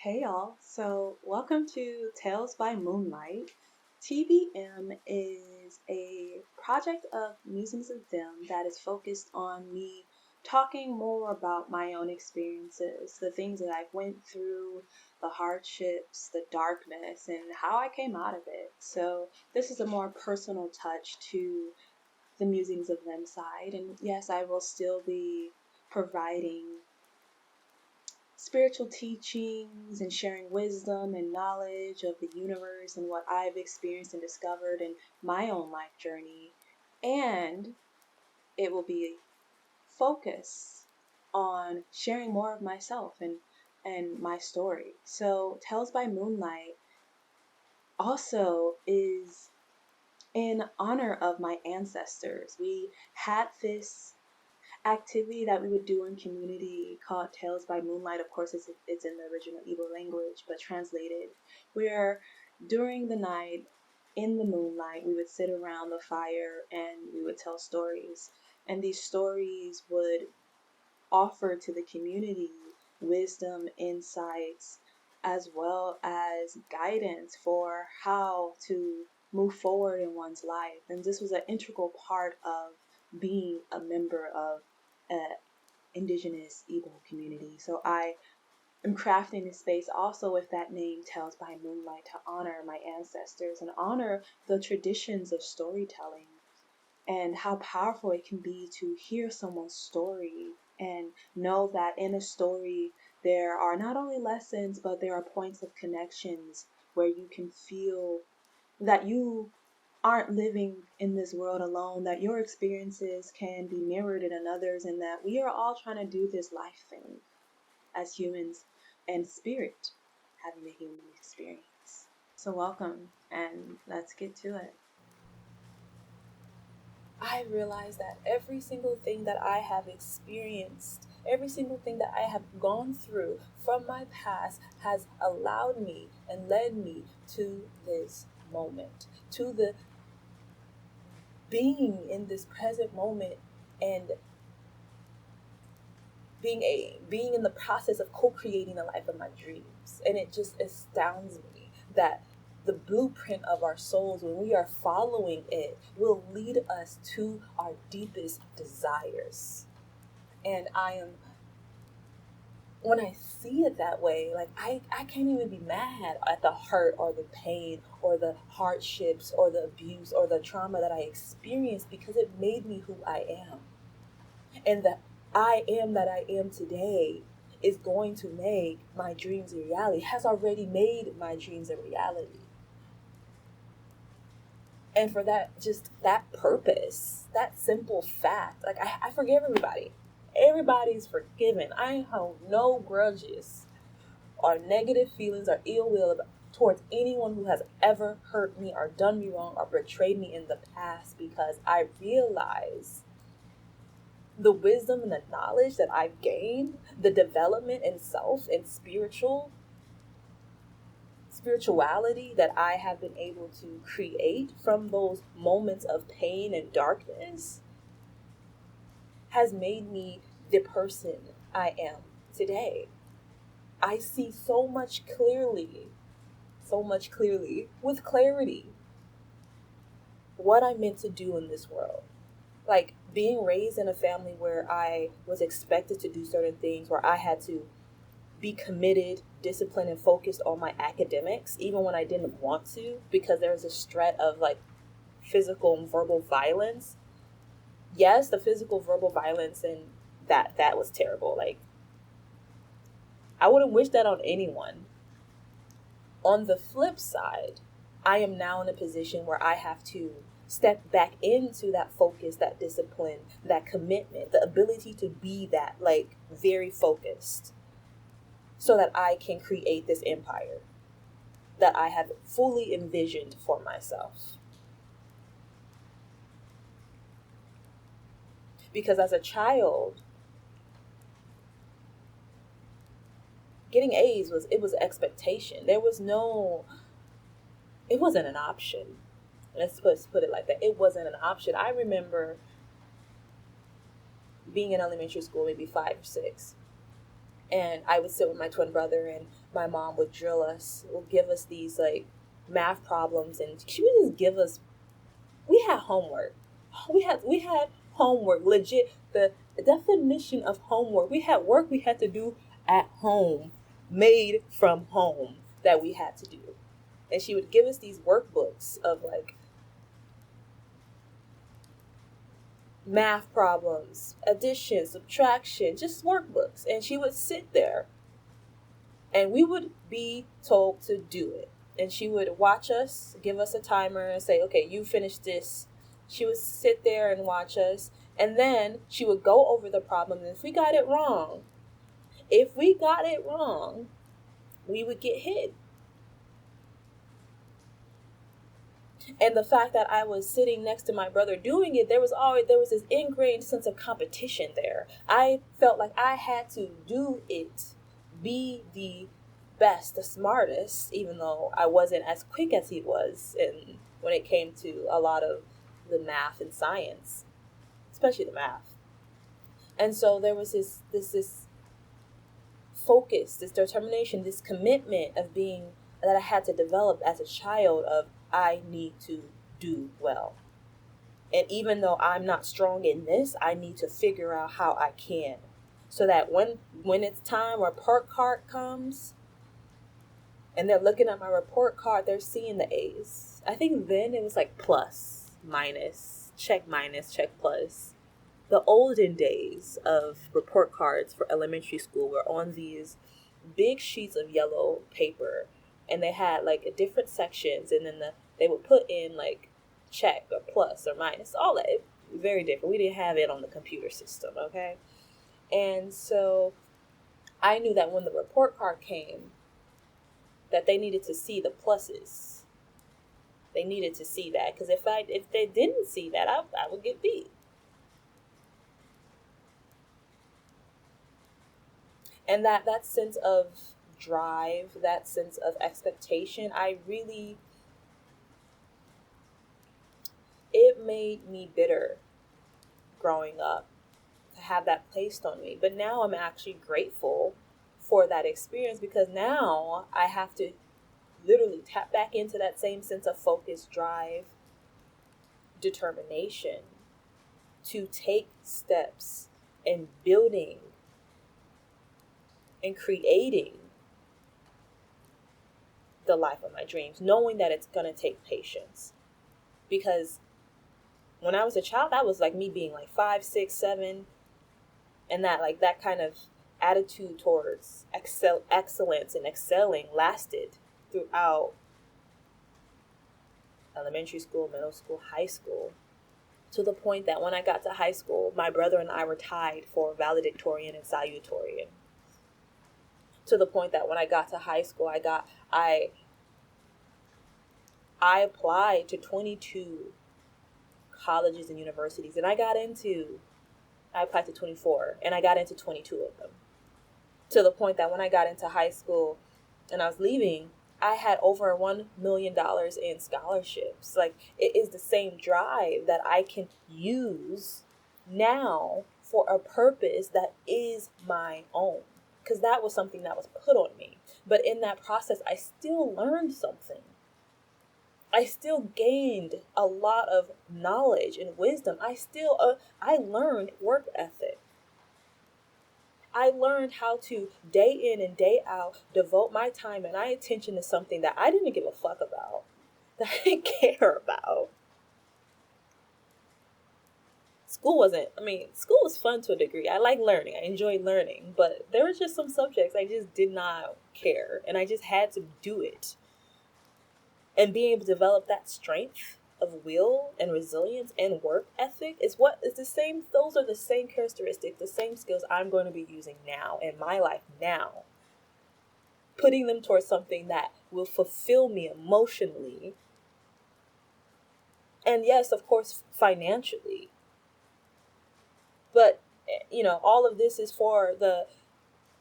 Hey y'all, so welcome to Tales by Moonlight. TBM is a project of Musings of Them that is focused on me talking more about my own experiences, the things that I've went through, the hardships, the darkness, and how I came out of it. So this is a more personal touch to the Musings of Them side, and yes, I will still be providing spiritual teachings and sharing wisdom and knowledge of the universe and what I've experienced and discovered in my own life journey. And it will be focus on sharing more of myself and my story. So Tales by Moonlight also is in honor of my ancestors. We had this activity that we would do in community called Tales by Moonlight. Of course, it's in the original Igbo language, but translated, where during the night in the moonlight, we would sit around the fire and we would tell stories. And these stories would offer to the community wisdom, insights, as well as guidance for how to move forward in one's life. And this was an integral part of being a member of an indigenous Igbo community. So I am crafting this space also with that name, Tales by Moonlight, to honor my ancestors and honor the traditions of storytelling and how powerful it can be to hear someone's story and know that in a story there are not only lessons, but there are points of connections where you can feel that you aren't living in this world alone, that your experiences can be mirrored in another's, and that we are all trying to do this life thing as humans and spirit having the human experience. So welcome, and let's get to it. I realize that every single thing that I have experienced, every single thing that I have gone through from my past has allowed me and led me to this moment, to the being in this present moment and being in the process of co-creating the life of my dreams. And it just astounds me that the blueprint of our souls, when we are following it, will lead us to our deepest desires. And when I see it that way, like I can't even be mad at the hurt or the pain or the hardships or the abuse or the trauma that I experienced, because it made me who I am. And the I am that I am today is going to make my dreams a reality, has already made my dreams a reality. And for that, just that purpose, that simple fact, like I forgive everybody. Everybody's forgiven. I hold no grudges or negative feelings or ill will towards anyone who has ever hurt me or done me wrong or betrayed me in the past, because I realize the wisdom and the knowledge that I've gained, the development in self and spirituality that I have been able to create from those moments of pain and darkness has made me the person I am today. I see so much clearly, with clarity, what I'm meant to do in this world. Like being raised in a family where I was expected to do certain things, where I had to be committed, disciplined, and focused on my academics, even when I didn't want to, because there was a threat of like physical and verbal violence. Yes, the physical verbal violence, and that was terrible. Like I wouldn't wish that on anyone. On the flip side, I am now in a position where I have to step back into that focus, that discipline, that commitment, the ability to be that like very focused, so that I can create this empire that I have fully envisioned for myself. Because as a child, getting A's was expectation. It wasn't an option. Let's put it like that. It wasn't an option. I remember being in elementary school, maybe 5 or 6, and I would sit with my twin brother, and my mom would drill us, would give us these like math problems, and she would just give us. We had homework. We had homework. Legit, the definition of homework. We had work we had to do at home, made from home, that we had to do. And she would give us these workbooks of like math problems, addition, subtraction, just workbooks. And she would sit there and we would be told to do it. And she would watch us, give us a timer, and say, okay, you finish this. She would sit there and watch us. And then she would go over the problem. And if we got it wrong, we would get hit. And the fact that I was sitting next to my brother doing it, there was this ingrained sense of competition there. I felt like I had to do it, be the best, the smartest, even though I wasn't as quick as he was and when it came to a lot of the math and science, especially the math. And so there was this focus, this determination, this commitment of being that I had to develop as a child of I need to do well. And even though I'm not strong in this, I need to figure out how I can. So that when it's time, report card comes, and they're looking at my report card, they're seeing the A's. I think then it was like plus, minus, check plus. The olden days of report cards for elementary school were on these big sheets of yellow paper, and they had like different sections, and then they would put in like check or plus or minus, all that. Very different. We didn't have it on the computer system, okay? And so I knew that when the report card came, that they needed to see the pluses. They needed to see that, because if they didn't see that, I would get beat. And that sense of drive, that sense of expectation, it made me bitter growing up to have that placed on me. But now I'm actually grateful for that experience, because now I have to literally tap back into that same sense of focus, drive, determination to take steps in building and creating the life of my dreams, knowing that it's going to take patience. Because when I was a child, that was like me being like 5, 6, 7, and that kind of attitude towards excellence and excelling lasted throughout elementary school, middle school, high school, to the point that when I got to high school, my brother and I were tied for valedictorian and salutatorian. To the point that when I got to high school, I applied to 22 colleges and universities, and I applied to 24, and I got into 22 of them. To the point that when I got into high school and I was leaving, I had over $1 million in scholarships. Like, it is the same drive that I can use now for a purpose that is my own. Because that was something that was put on me. But in that process, I still learned something. I still gained a lot of knowledge and wisdom. I learned work ethic. I learned how to day in and day out devote my time and my attention to something that I didn't give a fuck about, that I didn't care about. School was fun to a degree. I like learning. I enjoyed learning, but there were just some subjects I just did not care, and I just had to do it. And being able to develop that strength of will and resilience and work ethic is the same. Those are the same characteristics, the same skills I'm going to be using now in my life now. Putting them towards something that will fulfill me emotionally. And yes, of course, financially. But, all of this is for the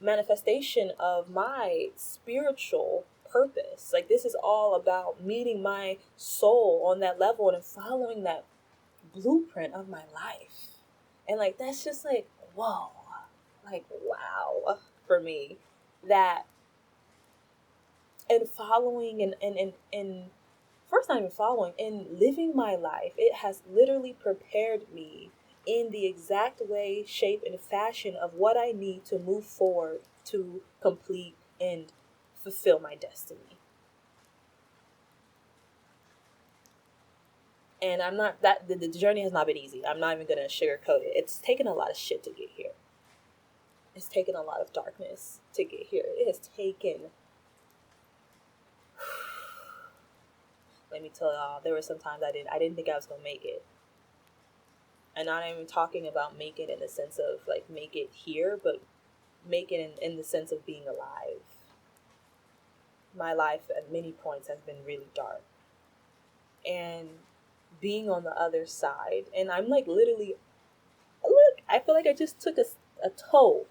manifestation of my spiritual purpose. Like, this is all about meeting my soul on that level and following that blueprint of my life. And like, that's just like, whoa, like, wow, for me, that And following and first, not even following, and living my life, it has literally prepared me in the exact way, shape, and fashion of what I need to move forward to complete and fulfill my destiny. And I'm not that the journey has not been easy. I'm not even gonna sugarcoat it. It's taken a lot of shit to get here. It's taken a lot of darkness to get here. It has taken. Let me tell y'all, there were some times I didn't think I was gonna make it. And not even talking about make it in the sense of like make it here, but make it in the sense of being alive. My life at many points has been really dark. And being on the other side, and I'm like literally, look, I feel like I just took a toe.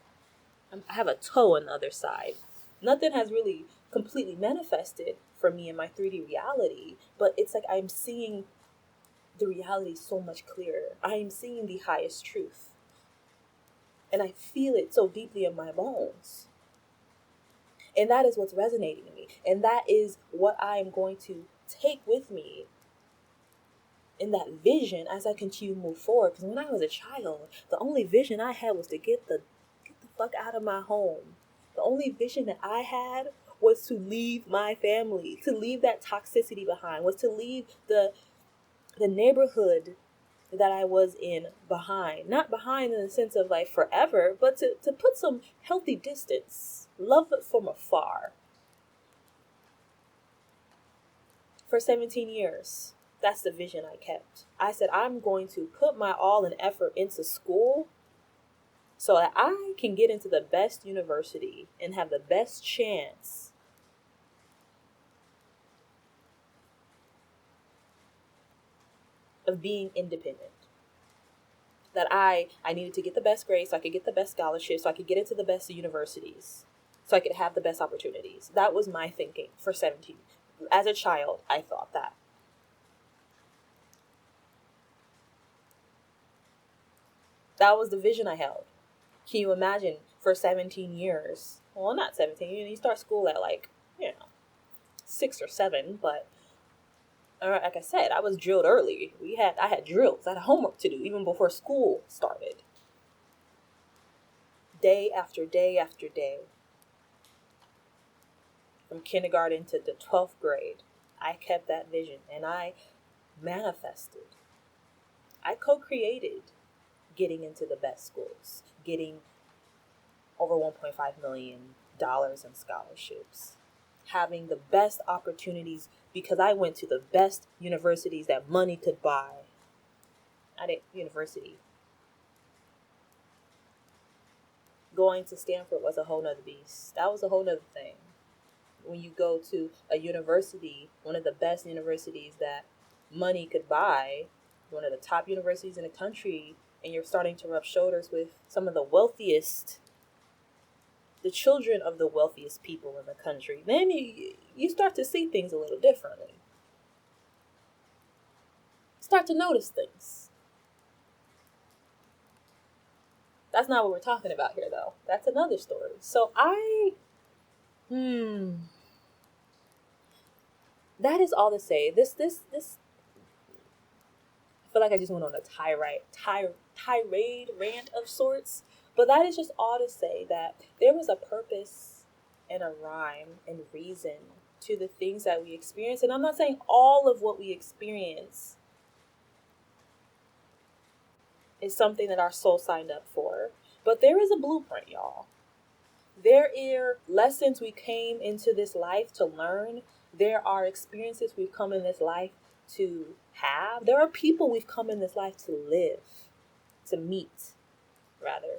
I have a toe on the other side. Nothing has really completely manifested for me in my 3D reality, but it's like I'm seeing the reality so much clearer. I am seeing the highest truth. And I feel it so deeply in my bones. And that is what's resonating in me. And that is what I am going to take with me in that vision as I continue to move forward. Because when I was a child, the only vision I had was to get the fuck out of my home. The only vision that I had was to leave my family, to leave that toxicity behind, was to leave the neighborhood that I was in behind. Not behind in the sense of like forever, but to put some healthy distance. Love it from afar. For 17 years, that's the vision I kept. I said, I'm going to put my all and effort into school so that I can get into the best university and have the best chance of being independent. That I needed to get the best grades so I could get the best scholarships, so I could get into the best universities, so I could have the best opportunities. That was my thinking for 17. As a child, I thought that. That was the vision I held. Can you imagine for 17 years? Well, not 17. You start school at like, 6 or 7, but like I said, I was drilled early. I had drills. I had homework to do even before school started. Day after day after day. From kindergarten to the 12th grade, I kept that vision and I manifested. I co-created getting into the best schools, getting over $1.5 million in scholarships, having the best opportunities because I went to the best universities that money could buy. Going to Stanford was a whole nother beast. That was a whole nother thing. When you go to a university, one of the best universities that money could buy, one of the top universities in the country, and you're starting to rub shoulders with some of the wealthiest, the children of the wealthiest people in the country, then you start to see things a little differently. Start to notice things. That's not what we're talking about here, though. That's another story. So that is all to say. This I feel like I just went on a tirade rant of sorts, but that is just all to say that there was a purpose and a rhyme and reason to the things that we experience. And I'm not saying all of what we experience is something that our soul signed up for, but there is a blueprint, y'all. There are lessons we came into this life to learn. There are experiences we've come in this life to have. There are people we've come in this life to live, to meet, rather.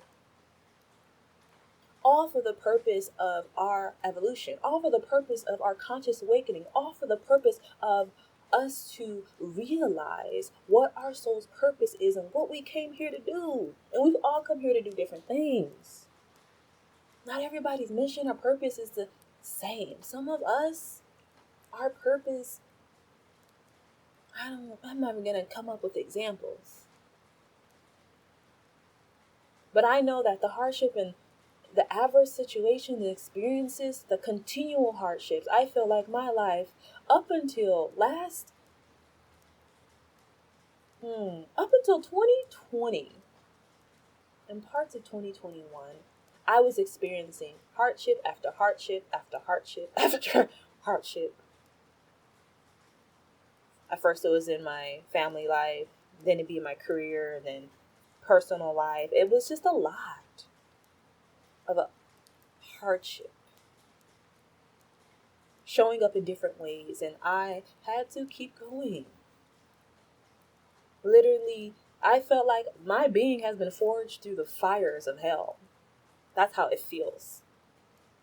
All for the purpose of our evolution, all for the purpose of our conscious awakening, all for the purpose of us to realize what our soul's purpose is and what we came here to do. And we've all come here to do different things. Not everybody's mission or purpose is the same. Some of us, our purpose, I'm not even going to come up with examples. But I know that the hardship and the adverse situation, the experiences, the continual hardships. I feel like my life up until up until 2020 and parts of 2021, I was experiencing hardship after hardship after hardship after hardship. At first, it was in my family life, then it'd be my career, then personal life. It was just a lot of a hardship showing up in different ways, and I had to keep going. Literally, I felt like my being has been forged through the fires of hell. That's how it feels.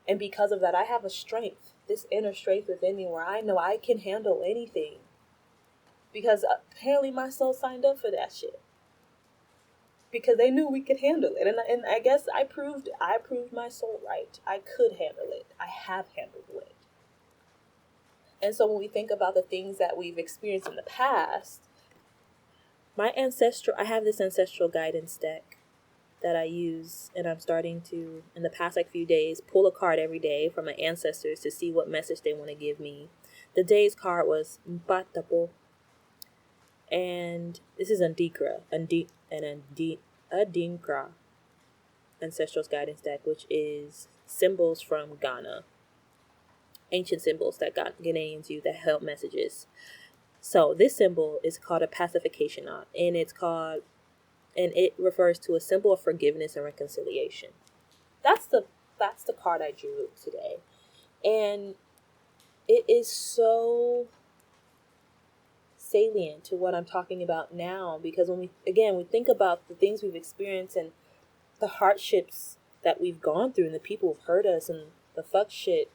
And because of that, I have a strength, this inner strength within me where I know I can handle anything. Because apparently my soul signed up for that shit. Because they knew we could handle it. And I guess I proved my soul right. I could handle it. I have handled it. And so when we think about the things that we've experienced in the past, I have this ancestral guidance deck that I use, and I'm starting to, in the past few days, pull a card every day from my ancestors to see what message they want to give me. The day's card was Mpatapo, and this is Adinkra Ancestral Guidance Deck, which is symbols from Ghana, ancient symbols that Ghanaians use that help messages. So this symbol is called a pacification knot, and it refers to a symbol of forgiveness and reconciliation. That's the card I drew today. And it is so salient to what I'm talking about now, because when we think about the things we've experienced and the hardships that we've gone through and the people who've hurt us and the fuck shit,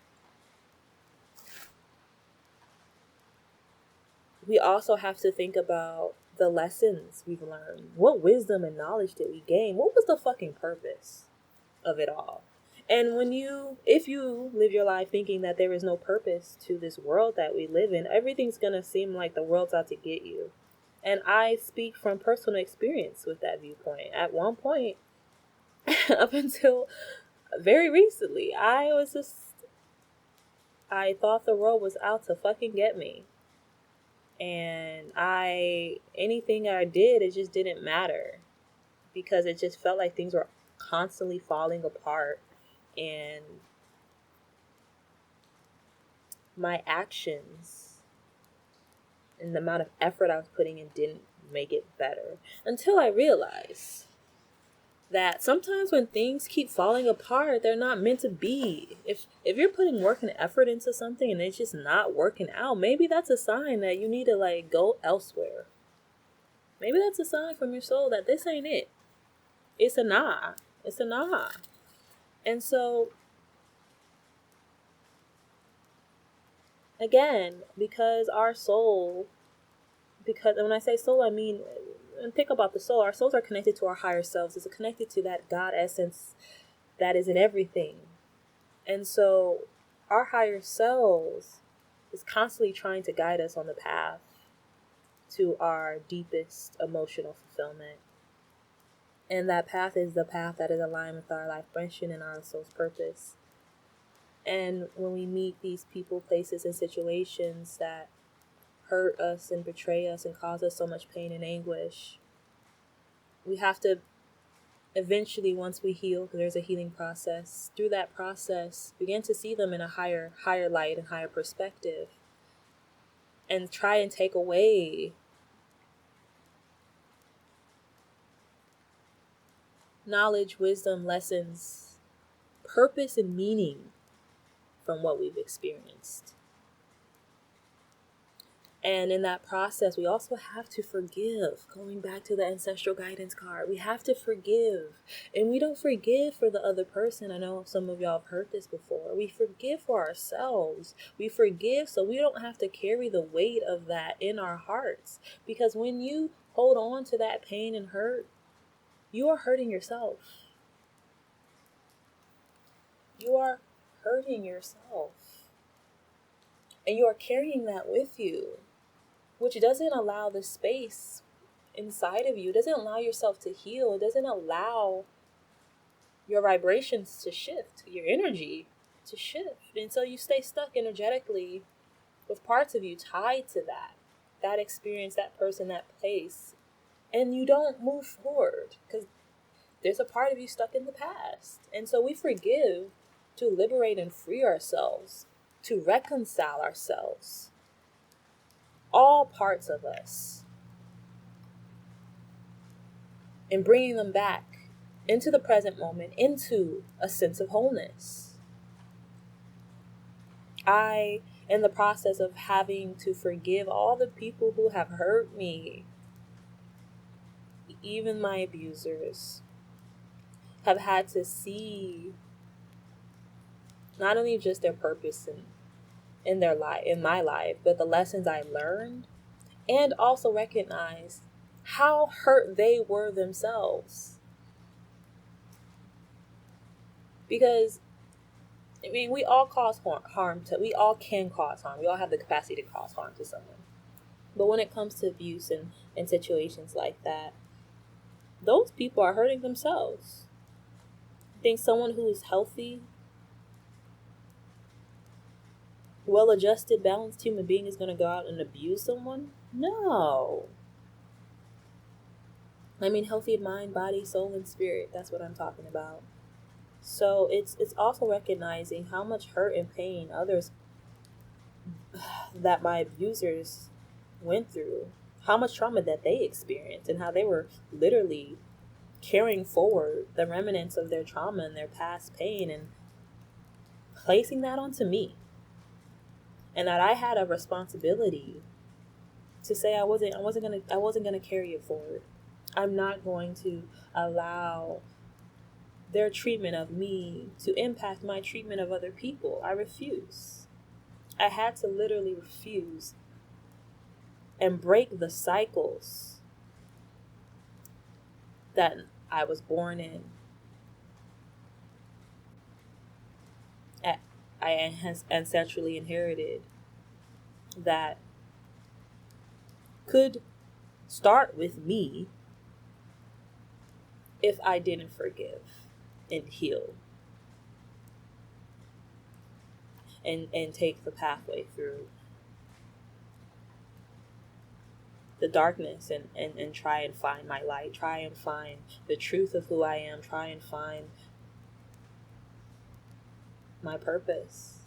we also have to think about the lessons we've learned. What wisdom and knowledge did we gain? What was the fucking purpose of it all? And if you live your life thinking that there is no purpose to this world that we live in, everything's gonna seem like the world's out to get you. And I speak from personal experience with that viewpoint. At one point, up until very recently, I thought the world was out to fucking get me. And anything I did, it just didn't matter, because it just felt like things were constantly falling apart, and my actions and the amount of effort I was putting in didn't make it better, until I realized that sometimes when things keep falling apart, they're not meant to be. If you're putting work and effort into something and it's just not working out, maybe that's a sign that you need to go elsewhere. Maybe that's a sign from your soul that this ain't it. It's a nah. And so, again, because when I say soul, I mean, and think about the soul, our souls are connected to our higher selves. It's connected to that God essence that is in everything. And so our higher selves is constantly trying to guide us on the path to our deepest emotional fulfillment. And that path is the path that is aligned with our life mission and our soul's purpose. And when we meet these people, places, and situations that hurt us and betray us and cause us so much pain and anguish, we have to eventually, once we heal, because there's a healing process, through that process, begin to see them in a higher light and higher perspective, and try and take away knowledge, wisdom, lessons, purpose, and meaning from what we've experienced. And in that process, we also have to forgive. Going back to the ancestral guidance card, we have to forgive. And we don't forgive for the other person. I know some of y'all have heard this before. We forgive for ourselves. We forgive so we don't have to carry the weight of that in our hearts. Because when you hold on to that pain and hurt, you are hurting yourself. You are hurting yourself. And you are carrying that with you, which doesn't allow the space inside of you. It doesn't allow yourself to heal. It doesn't allow your vibrations to shift, your energy to shift. And so you stay stuck energetically with parts of you tied to that experience, that person, that place. And you don't move forward because there's a part of you stuck in the past. And so we forgive to liberate and free ourselves, to reconcile ourselves, all parts of us, and bringing them back into the present moment, into a sense of wholeness. I, in the process of having to forgive all the people who have hurt me, even my abusers, have had to see not only just their purpose in their life, in my life, but the lessons I learned, and also recognize how hurt they were themselves. Because we all cause harm to, we all can cause harm. We all have the capacity to cause harm to someone. But when it comes to abuse and situations like that, those people are hurting themselves. I think someone who is healthy, well-adjusted, balanced human being is going to go out and abuse someone? No. I mean, healthy in mind, body, soul, and spirit. That's what I'm talking about. So it's also recognizing how much hurt and pain others that my abusers went through, how much trauma that they experienced, and how they were literally carrying forward the remnants of their trauma and their past pain and placing that onto me. And that I had a responsibility to say I wasn't gonna carry it forward. I'm not going to allow their treatment of me to impact my treatment of other people. I refuse. I had to literally refuse and break the cycles that I was born in. I ancestrally inherited that could start with me if I didn't forgive and heal and take the pathway through the darkness and try and find my light, try and find the truth of who I am, try and find my purpose,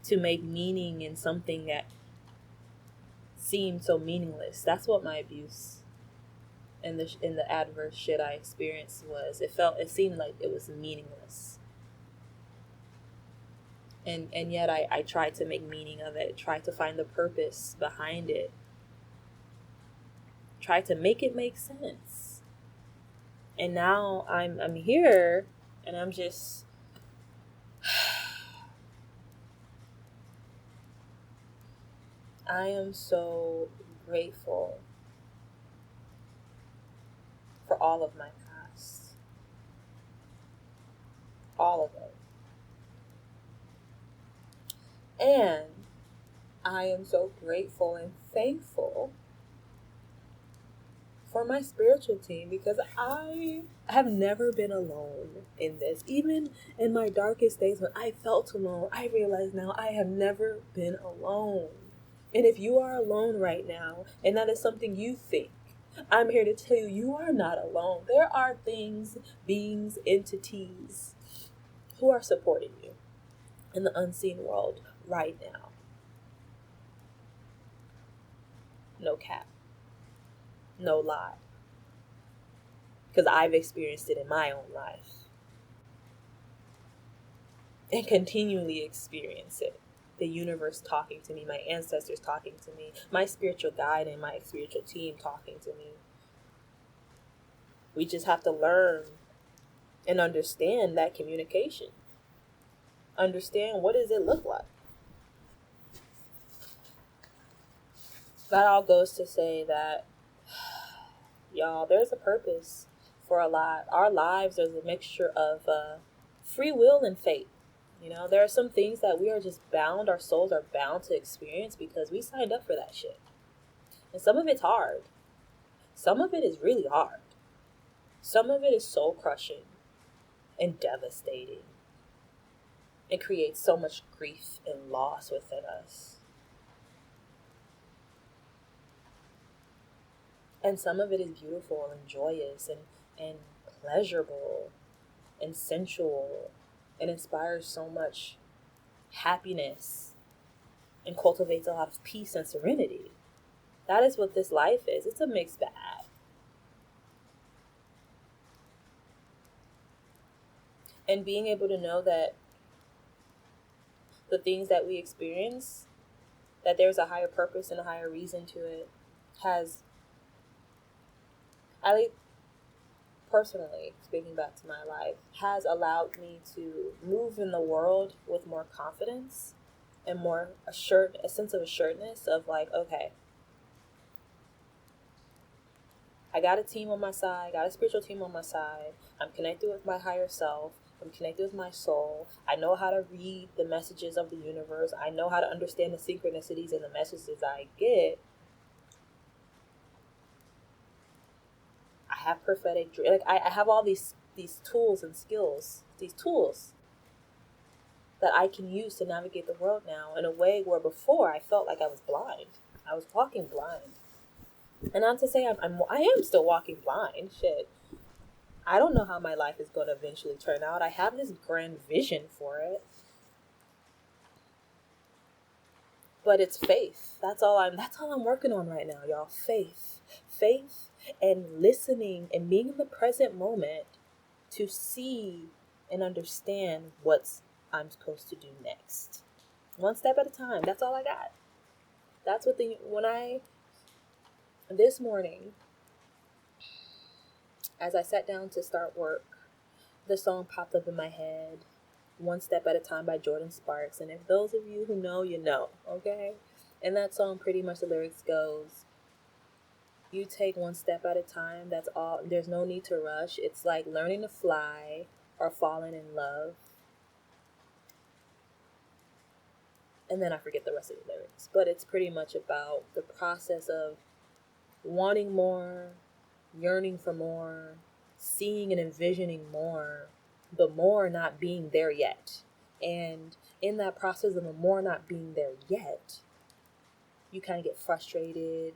to make meaning in something that seemed so meaningless. That's what my abuse and the adverse shit I experienced was. It seemed like it was meaningless. And yet I tried to make meaning of it, tried to find the purpose behind it, tried to make it make sense. And now I'm here and I'm just I am so grateful for all of my past. All of it. And I am so grateful and thankful for my spiritual team, because I have never been alone in this. Even in my darkest days when I felt alone, I realize now I have never been alone. And if you are alone right now, and that is something you think, I'm here to tell you, you are not alone. There are things, beings, entities who are supporting you in the unseen world right now. No cap. No lie. Because I've experienced it in my own life. And continually experience it. The universe talking to me, my ancestors talking to me, my spiritual guide and my spiritual team talking to me. We just have to learn and understand that communication. Understand, what does it look like? That all goes to say that, y'all, there's a purpose for a lot. Our lives is a mixture of free will and fate. You know, there are some things that we are just bound, our souls are bound to experience because we signed up for that shit. And some of it's hard. Some of it is really hard. Some of it is soul crushing and devastating. It creates so much grief and loss within us. And some of it is beautiful and joyous and pleasurable and sensual and inspires so much happiness and cultivates a lot of peace and serenity. That is what this life is. It's a mixed bag. And being able to know that the things that we experience, that there's a higher purpose and a higher reason to it, has, at least personally, speaking back to my life, has allowed me to move in the world with more confidence and more a sense of assuredness of like, okay, I got a team on my side, got a spiritual team on my side. I'm connected with my higher self. I'm connected with my soul. I know how to read the messages of the universe. I know how to understand the synchronicities and the messages I get. I have prophetic, like I have all these tools and skills, these tools that I can use to navigate the world now in a way where before I felt like I was blind. I was walking blind. And not to say I am still walking blind. Shit. I don't know how my life is going to eventually turn out. I have this grand vision for it. But it's faith. That's all I'm working on right now, y'all. Faith. Faith and listening and being in the present moment to see and understand what I'm supposed to do next. One step at a time. That's all I got. That's what this morning, as I sat down to start work, the song popped up in my head, One Step at a Time by Jordan Sparks. And if those of you who know, you know, okay? And that song, pretty much the lyrics goes, you take one step at a time, that's all. There's no need to rush. It's like learning to fly or falling in love. And then I forget the rest of the lyrics. But it's pretty much about the process of wanting more, yearning for more, seeing and envisioning more, but more not being there yet. And in that process of the more not being there yet, you kind of get frustrated,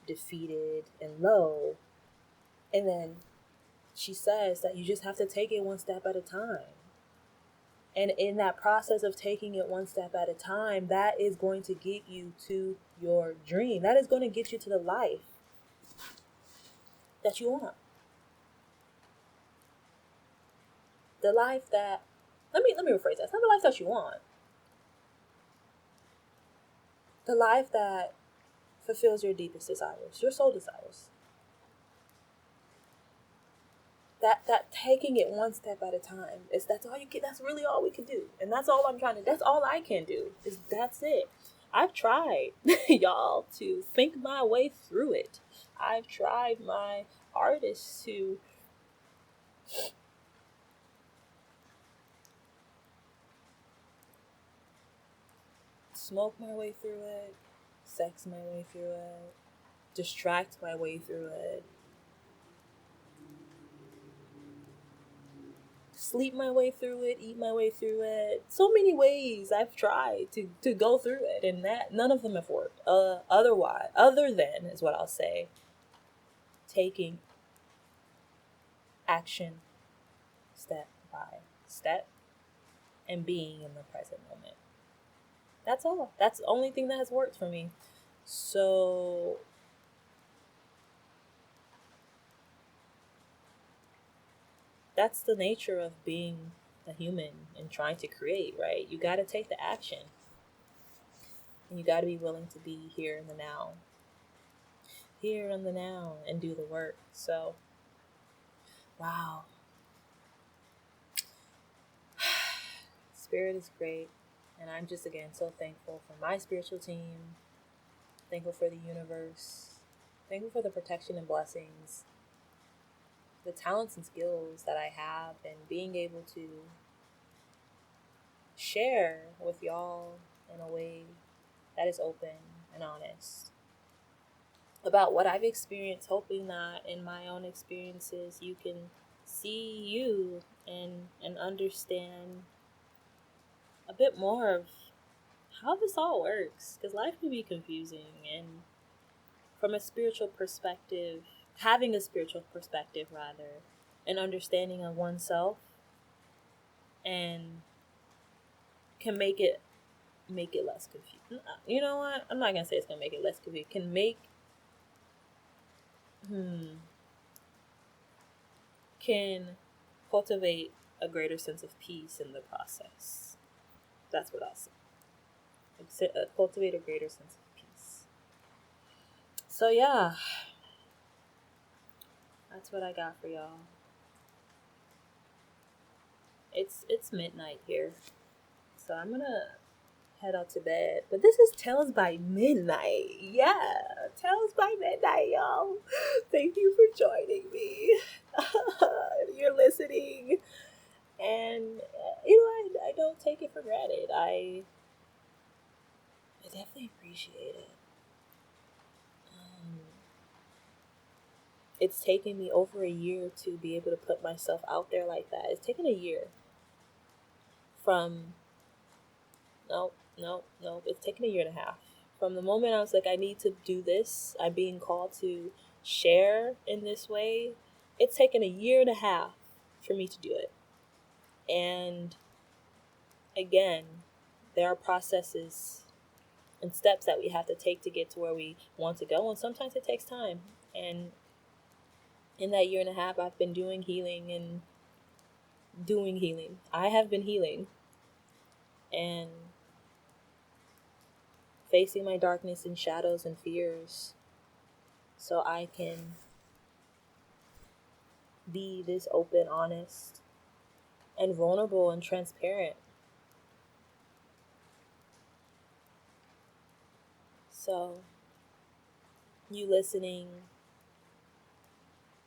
defeated, and low. And then she says that you just have to take it one step at a time. And in that process of taking it one step at a time, that is going to get you to your dream. That is going to get you to the life that you want. The life that, let me rephrase that. It's not the life that you want. The life that fulfills your deepest desires, your soul desires. That taking it one step at a time that's all you can. That's really all we can do, and that's all that's all I can do. That's it. I've tried, y'all, to think my way through it. I've tried my hardest to smoke my way through it, sex my way through it, distract my way through it, sleep my way through it, eat my way through it. So many ways I've tried to go through it, and that none of them have worked. Other than is what I'll say, taking action step by step and being in the present moment. That's all. That's the only thing that has worked for me. So that's the nature of being a human and trying to create, right? You got to take the action. And you got to be willing to be here in the now. Here in the now and do the work. So, wow. Spirit is great. And I'm just, again, so thankful for my spiritual team. Thankful for the universe. Thankful for the protection and blessings. The talents and skills that I have, and being able to share with y'all in a way that is open and honest. about what I've experienced, hoping that in my own experiences you can see you and understand a bit more of how this all works, because life can be confusing, and from a spiritual perspective, having a spiritual perspective rather, an understanding of oneself, and can make it less confusing. You know what? I'm not gonna say it's gonna make it less confusing. Can make can cultivate a greater sense of peace in the process. That's what I'll say. Cultivate a greater sense of peace. So yeah, that's what I got for y'all. It's midnight here, so I'm gonna head out to bed. But this is Tales by Midnight. Yeah, Tales by Midnight, y'all. Thank you for joining me. You're listening, and I don't take it for granted. I definitely appreciate it. It's taken me over a year to be able to put myself out there like that. It's taken a year from no. It's taken a year and a half. From the moment I was like, I need to do this, I'm being called to share in this way. It's taken a year and a half for me to do it. And again, there are processes and steps that we have to take to get to where we want to go. And sometimes it takes time. And in that year and a half, I've been doing healing and doing healing. I have been healing and facing my darkness and shadows and fears so I can be this open, honest, and vulnerable and transparent. So, you listening,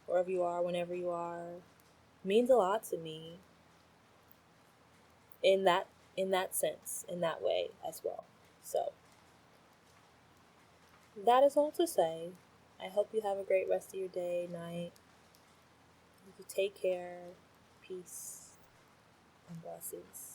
wherever you are, whenever you are, means a lot to me in that sense, in that way as well. So, that is all to say. I hope you have a great rest of your day, night. You take care. Peace and blessings.